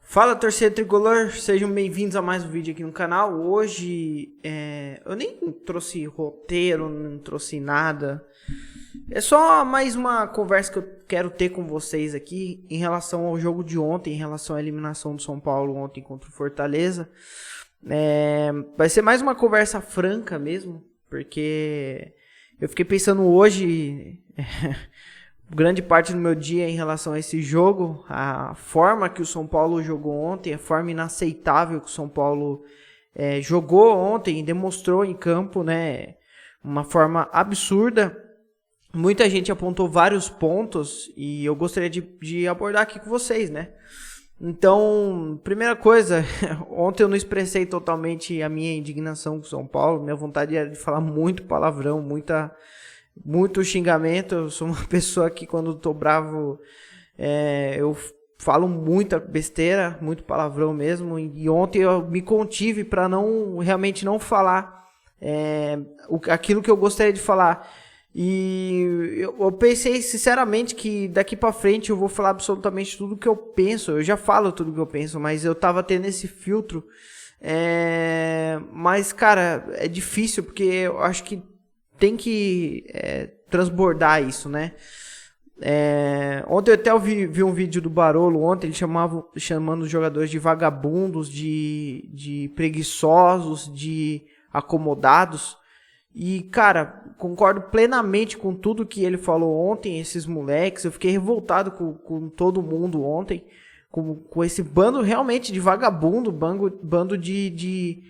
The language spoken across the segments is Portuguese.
Fala, torcedor tricolor, sejam bem-vindos a mais um vídeo aqui no canal. Hoje eu nem trouxe roteiro, não trouxe nada. É só mais uma conversa que eu quero ter com vocês aqui em relação ao jogo de ontem, em relação à eliminação do São Paulo ontem contra o Fortaleza. Vai ser mais uma conversa franca mesmo, porque eu fiquei pensando hoje... grande parte do meu dia em relação a esse jogo, a forma que o São Paulo jogou ontem, a forma inaceitável que o São Paulo jogou ontem e demonstrou em campo, né, uma forma absurda. Muita gente apontou vários pontos e eu gostaria de abordar aqui com vocês, né. Então, primeira coisa, ontem eu não expressei totalmente a minha indignação com o São Paulo, minha vontade era de falar muito palavrão, muito xingamento. Eu sou uma pessoa que quando tô bravo eu falo muita besteira, muito palavrão mesmo, e ontem eu me contive para realmente não falar aquilo que eu gostaria de falar. E eu pensei sinceramente que daqui para frente eu vou falar absolutamente tudo que eu penso. Eu já falo tudo que eu penso, mas eu tava tendo esse filtro, mas cara, é difícil porque eu acho que tem que transbordar isso, né? Ontem eu até vi um vídeo do Barolo, ontem ele chamando os jogadores de vagabundos, de preguiçosos, de acomodados. E, cara, concordo plenamente com tudo que ele falou ontem, esses moleques. Eu fiquei revoltado com todo mundo ontem, com esse bando realmente de vagabundo, bando de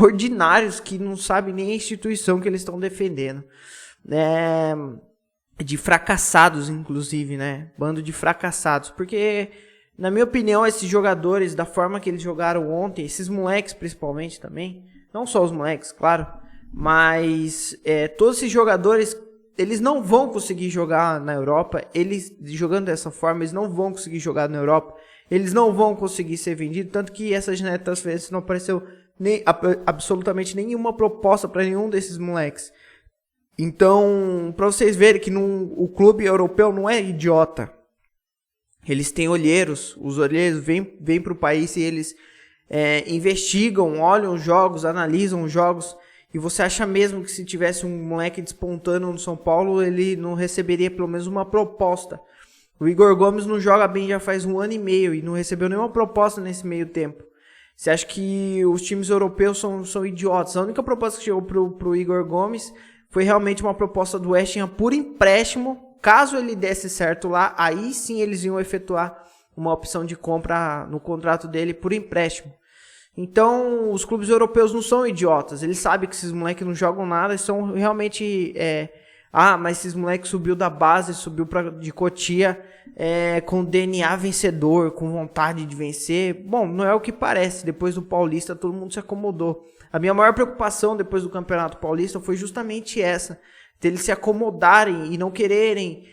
ordinários que não sabem nem a instituição que eles estão defendendo, de fracassados, inclusive, né? Bando de fracassados, porque, na minha opinião, esses jogadores, da forma que eles jogaram ontem, esses moleques principalmente também, não só os moleques, claro, mas todos esses jogadores, eles não vão conseguir jogar na Europa. Eles, jogando dessa forma, eles não vão conseguir jogar na Europa, eles não vão conseguir ser vendidos, tanto que essa janela de transferência não apareceu absolutamente nenhuma proposta para nenhum desses moleques. Então, para vocês verem que o clube europeu não é idiota. Eles têm olheiros. Os olheiros vêm para o país e eles investigam, olham os jogos, analisam os jogos. E você acha mesmo que se tivesse um moleque despontando no São Paulo, ele não receberia pelo menos uma proposta? O Igor Gomes não joga bem já faz 1 ano e meio e não recebeu nenhuma proposta nesse meio tempo. Você acha que os times europeus são idiotas? A única proposta que chegou pro Igor Gomes foi realmente uma proposta do West Ham por empréstimo. Caso ele desse certo lá, aí sim eles iam efetuar uma opção de compra no contrato dele por empréstimo. Então, os clubes europeus não são idiotas. Eles sabem que esses moleques não jogam nada, eles são realmente... mas esses moleques subiu da base, subiu de Cotia com DNA vencedor, com vontade de vencer. Bom, não é o que parece. Depois do Paulista, todo mundo se acomodou. A minha maior preocupação depois do Campeonato Paulista foi justamente essa. De eles se acomodarem e não quererem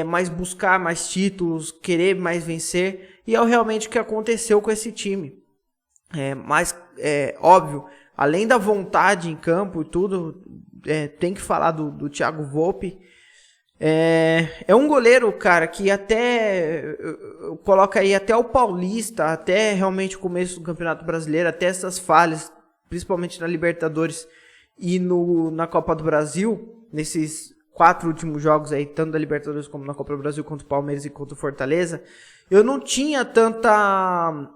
mais buscar mais títulos, querer mais vencer. E é realmente o que aconteceu com esse time. Mas, óbvio, além da vontade em campo e tudo... tem que falar do Thiago Volpi. É um goleiro, cara, que até coloca aí até o Paulista, até realmente o começo do Campeonato Brasileiro, até essas falhas, principalmente na Libertadores e na Copa do Brasil, nesses 4 últimos jogos aí, tanto da Libertadores como na Copa do Brasil, contra o Palmeiras e contra o Fortaleza, eu não tinha tanta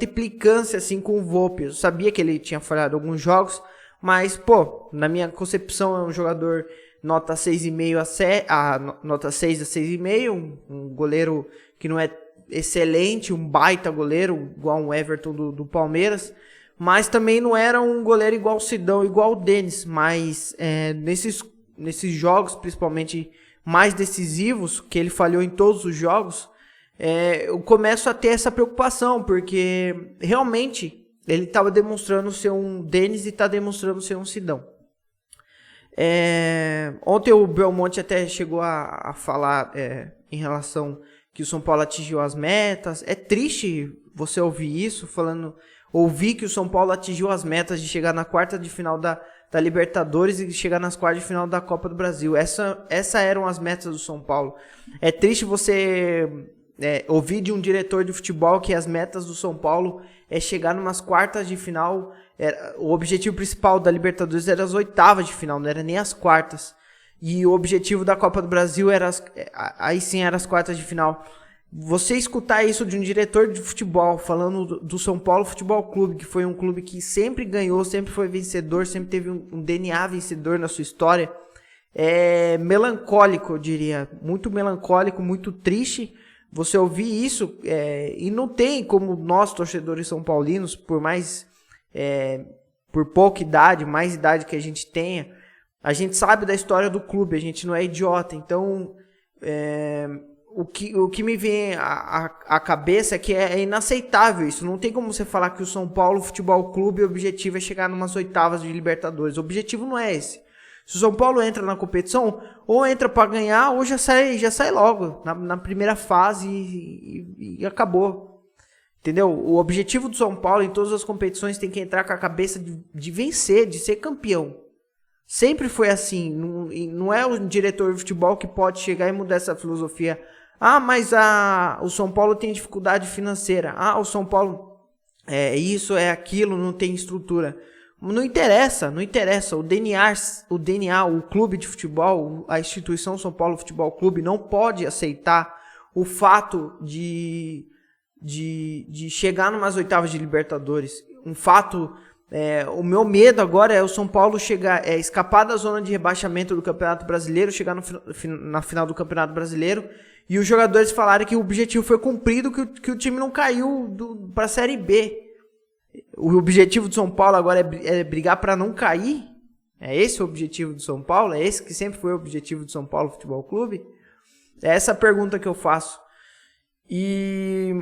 implicância assim com o Volpi. Eu sabia que ele tinha falhado alguns jogos, mas, pô, na minha concepção é um jogador nota 6,5 nota 6 a 6,5, um goleiro que não é excelente, um baita goleiro, igual um Everton do Palmeiras, mas também não era um goleiro igual o Sidão, igual o Denis, mas nesses jogos, principalmente mais decisivos, que ele falhou em todos os jogos, eu começo a ter essa preocupação, porque realmente ele estava demonstrando ser um Denis e está demonstrando ser um Sidão. Ontem o Belmonte até chegou a falar em relação que o São Paulo atingiu as metas. É triste você ouvir isso, ouvir que o São Paulo atingiu as metas de chegar na quarta de final da Libertadores e chegar nas quartas de final da Copa do Brasil. Essas eram as metas do São Paulo. É triste você ouvi de um diretor de futebol que as metas do São Paulo é chegar numas quartas de final. O objetivo principal da Libertadores era as oitavas de final, não era nem as quartas. E o objetivo da Copa do Brasil era aí sim era as quartas de final. Você escutar isso de um diretor de futebol falando do São Paulo Futebol Clube, que foi um clube que sempre ganhou, sempre foi vencedor, sempre teve um DNA vencedor na sua história, é melancólico, eu diria. Muito melancólico, muito triste você ouvir isso. E não tem como nós, torcedores são paulinos, por pouca idade, mais idade que a gente tenha, a gente sabe da história do clube, a gente não é idiota. Então, o que me vem à cabeça é que é inaceitável isso. Não tem como você falar que o São Paulo Futebol Clube, o objetivo é chegar numas oitavas de Libertadores. O objetivo não é esse. Se o São Paulo entra na competição, ou entra para ganhar, ou já sai logo na primeira fase e acabou. Entendeu? O objetivo do São Paulo em todas as competições tem que entrar com a cabeça de vencer, de ser campeão. Sempre foi assim. Não é o diretor de futebol que pode chegar e mudar essa filosofia. Mas o São Paulo tem dificuldade financeira. O São Paulo é isso, é aquilo, não tem estrutura. Não interessa. O DNA, o clube de futebol, a instituição São Paulo Futebol Clube não pode aceitar o fato de chegar numas oitavas de Libertadores. Um fato, o meu medo agora é o São Paulo escapar da zona de rebaixamento do Campeonato Brasileiro, chegar na final do Campeonato Brasileiro e os jogadores falarem que o objetivo foi cumprido, que o time não caiu para a Série B. O objetivo do São Paulo agora é brigar para não cair? É esse o objetivo do São Paulo? É esse que sempre foi o objetivo do São Paulo Futebol Clube? É essa a pergunta que eu faço. E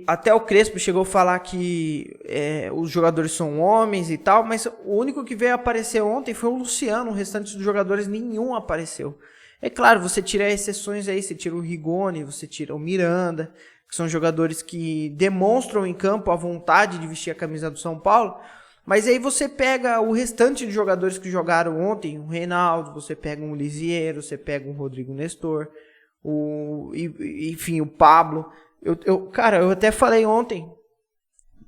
até o Crespo chegou a falar que os jogadores são homens e tal, mas o único que veio aparecer ontem foi o Luciano. O restante dos jogadores nenhum apareceu. É claro, você tira exceções aí, você tira o Rigoni, você tira o Miranda, que são jogadores que demonstram em campo a vontade de vestir a camisa do São Paulo, mas aí você pega o restante de jogadores que jogaram ontem, o Reinaldo, você pega um Lisieiro, você pega um Rodrigo Nestor, enfim, o Pablo. Cara, eu até falei ontem,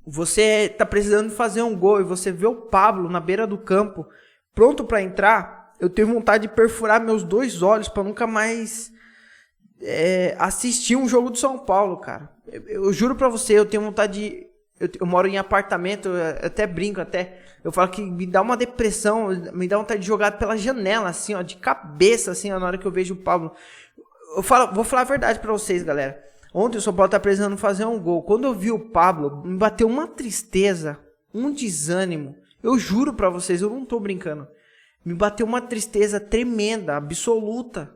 você tá precisando fazer um gol e você vê o Pablo na beira do campo, pronto para entrar, eu tenho vontade de perfurar meus 2 olhos para nunca mais assistir um jogo do São Paulo, cara. Eu juro pra você, eu tenho vontade de... Eu moro em apartamento, eu até brinco, eu falo que me dá uma depressão, me dá vontade de jogar pela janela, assim, ó, de cabeça, assim, ó, na hora que eu vejo o Pablo. Vou falar a verdade pra vocês, galera. Ontem o São Paulo tá precisando fazer um gol. Quando eu vi o Pablo, me bateu uma tristeza, um desânimo. Eu juro pra vocês, eu não tô brincando. Me bateu uma tristeza tremenda, absoluta.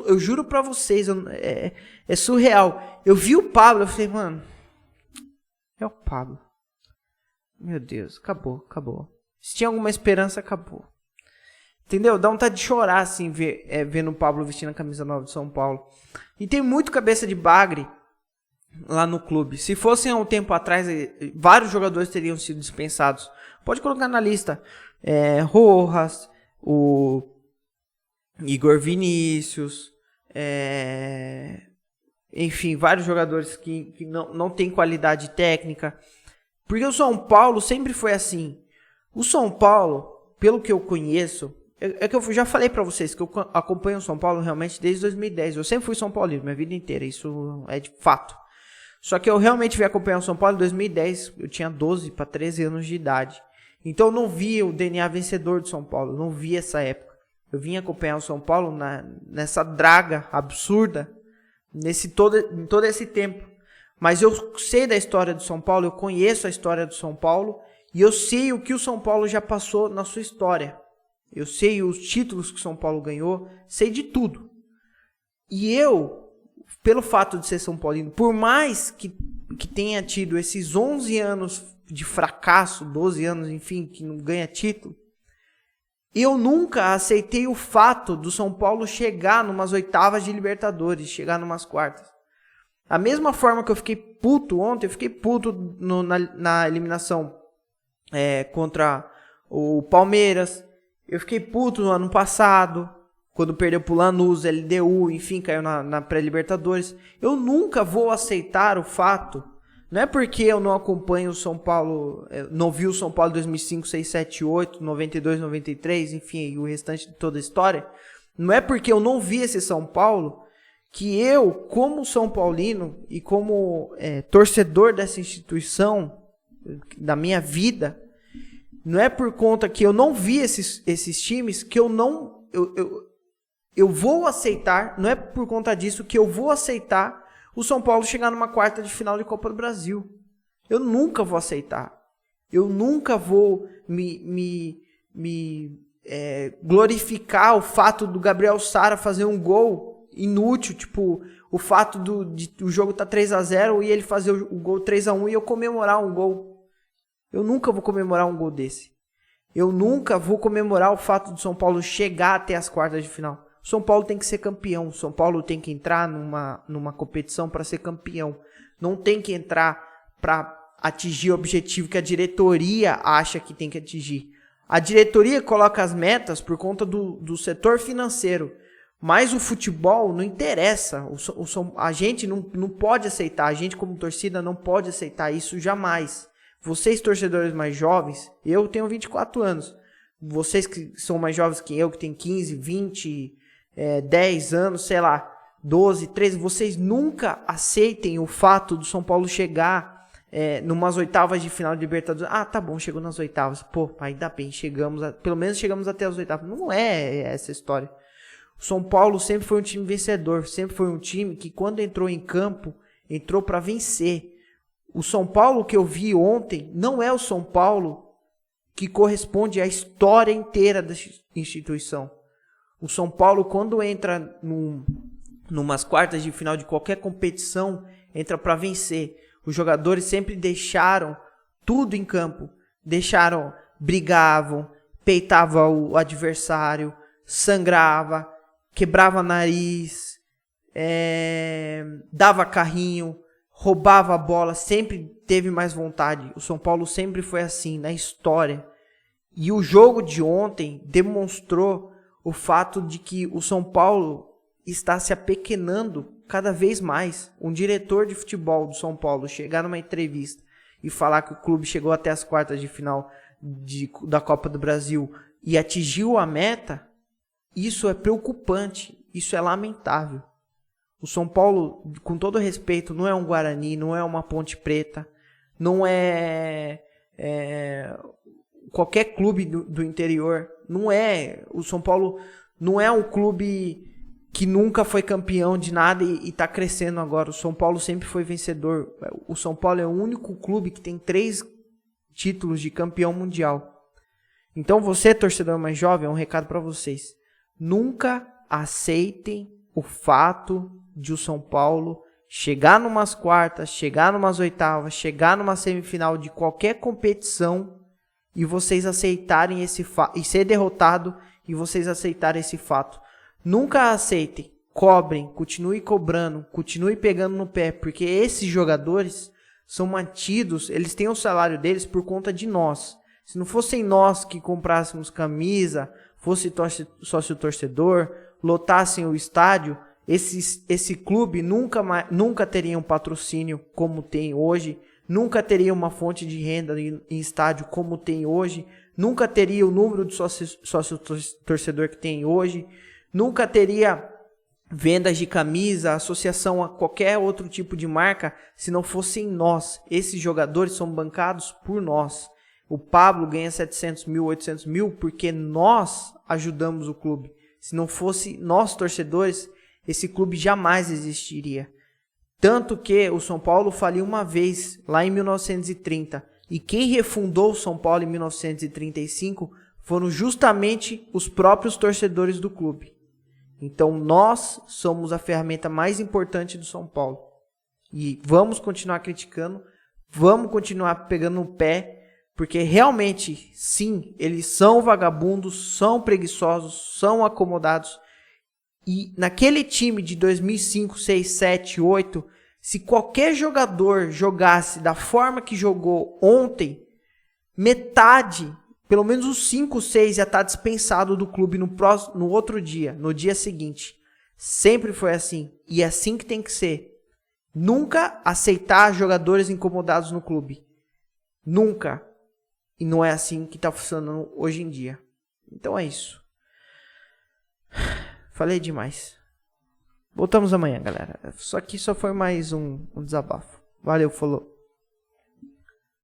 Eu juro pra vocês, é surreal. Eu vi o Pablo, eu falei, mano, é o Pablo. Meu Deus, acabou. Se tinha alguma esperança, acabou. Entendeu? Dá vontade de chorar, assim, vendo o Pablo vestindo a camisa nova de São Paulo. E tem muito cabeça de bagre lá no clube. Se fossem há um tempo atrás, vários jogadores teriam sido dispensados. Pode colocar na lista. Rojas, o Igor Vinícius, enfim, vários jogadores que não têm qualidade técnica. Porque o São Paulo sempre foi assim. O São Paulo, pelo que eu conheço, que eu já falei pra vocês que eu acompanho o São Paulo realmente desde 2010. Eu sempre fui São Paulino, minha vida inteira, isso é de fato. Só que eu realmente vim acompanhar o São Paulo em 2010, eu tinha 12 para 13 anos de idade. Então eu não via o DNA vencedor do São Paulo, eu não via essa época. Eu vim acompanhar o São Paulo nessa draga absurda, em todo esse tempo. Mas eu sei da história do São Paulo, eu conheço a história do São Paulo, e eu sei o que o São Paulo já passou na sua história. Eu sei os títulos que o São Paulo ganhou, sei de tudo. E eu, pelo fato de ser São Paulino, por mais que tenha tido esses 11 anos de fracasso, 12 anos, enfim, que não ganha título, eu nunca aceitei o fato do São Paulo chegar numas oitavas de Libertadores, chegar numas quartas. A mesma forma que eu fiquei puto ontem, eu fiquei puto na eliminação contra o Palmeiras. Eu fiquei puto no ano passado quando perdeu pro Lanús, LDU, enfim, caiu na pré-Libertadores. Eu nunca vou aceitar o fato, não é porque eu não acompanho o São Paulo, não vi o São Paulo 2005, 6, 7, 8, 92, 93, enfim, e o restante de toda a história, não é porque eu não vi esse São Paulo que eu, como São Paulino e como torcedor dessa instituição, da minha vida, não é por conta que eu não vi esses times que eu vou aceitar, não é por conta disso que eu vou aceitar o São Paulo chegar numa quarta de final de Copa do Brasil. Eu nunca vou aceitar. Eu nunca vou me glorificar o fato do Gabriel Sara fazer um gol inútil, tipo, o fato de o jogo tá 3-0 e ele fazer o gol 3-1 e eu comemorar um gol. Eu nunca vou comemorar um gol desse. Eu nunca vou comemorar o fato do São Paulo chegar até as quartas de final. O São Paulo tem que ser campeão. O São Paulo tem que entrar numa competição para ser campeão. Não tem que entrar para atingir o objetivo que a diretoria acha que tem que atingir. A diretoria coloca as metas por conta do setor financeiro. Mas o futebol não interessa. A gente não pode aceitar. A gente como torcida não pode aceitar isso jamais. Vocês torcedores mais jovens, eu tenho 24 anos. Vocês que são mais jovens que eu, que tem 15, 20, 10 anos, sei lá, 12, 13, vocês nunca aceitem o fato do São Paulo chegar numas oitavas de final de Libertadores. Ah, tá bom, chegou nas oitavas. Pô, ainda bem, pelo menos chegamos até as oitavas. Não é essa história. O São Paulo sempre foi um time vencedor, sempre foi um time que quando entrou em campo, entrou para vencer. O São Paulo que eu vi ontem não é o São Paulo que corresponde à história inteira da instituição. O São Paulo, quando entra numas quartas de final de qualquer competição, entra para vencer. Os jogadores sempre deixaram tudo em campo. Brigavam, peitavam o adversário, sangrava, quebrava nariz, dava carrinho, roubava a bola, sempre teve mais vontade. O São Paulo sempre foi assim, na história. E o jogo de ontem demonstrou o fato de que o São Paulo está se apequenando cada vez mais. Um diretor de futebol do São Paulo chegar numa entrevista e falar que o clube chegou até as quartas de final da Copa do Brasil e atingiu a meta, isso é preocupante, isso é lamentável. O São Paulo, com todo respeito, não é um Guarani, não é uma Ponte Preta, não é qualquer clube do interior. Não é. O São Paulo não é um clube que nunca foi campeão de nada e está crescendo agora. O São Paulo sempre foi vencedor. O São Paulo é o único clube que tem 3 títulos de campeão mundial. Então você, torcedor mais jovem, é um recado para vocês. Nunca aceitem o fato de o São Paulo chegar numas quartas, chegar numas oitavas, chegar numa semifinal de qualquer competição e vocês aceitarem esse fato, e ser derrotado e vocês aceitarem esse fato. Nunca aceitem, cobrem, continue cobrando, continue pegando no pé, porque esses jogadores são mantidos, eles têm o salário deles por conta de nós. Se não fossem nós que comprássemos camisa, fosse sócio torcedor, lotassem o estádio, esse clube nunca teria um patrocínio como tem hoje, nunca teria uma fonte de renda em estádio como tem hoje, nunca teria o número de sócio torcedor que tem hoje, nunca teria vendas de camisa, associação a qualquer outro tipo de marca, se não fossem nós. Esses jogadores são bancados por nós. O Pablo ganha 700 mil, 800 mil porque nós ajudamos o clube. Se não fosse nós torcedores, esse clube jamais existiria. Tanto que o São Paulo faliu uma vez, lá em 1930. E quem refundou o São Paulo em 1935 foram justamente os próprios torcedores do clube. Então nós somos a ferramenta mais importante do São Paulo. E vamos continuar criticando, vamos continuar pegando no pé, porque realmente, sim, eles são vagabundos, são preguiçosos, são acomodados. E naquele time de 2005, 6, 7, 8, se qualquer jogador jogasse da forma que jogou ontem, metade pelo menos os 5, 6 ia estar dispensado do clube no outro dia, no dia seguinte. Sempre foi assim. E é assim que tem que ser. Nunca aceitar jogadores incomodados no clube. Nunca. E não é assim que tá funcionando hoje em dia. Então é isso. Falei demais. Voltamos amanhã, galera. Só que só foi mais um desabafo. Valeu, falou.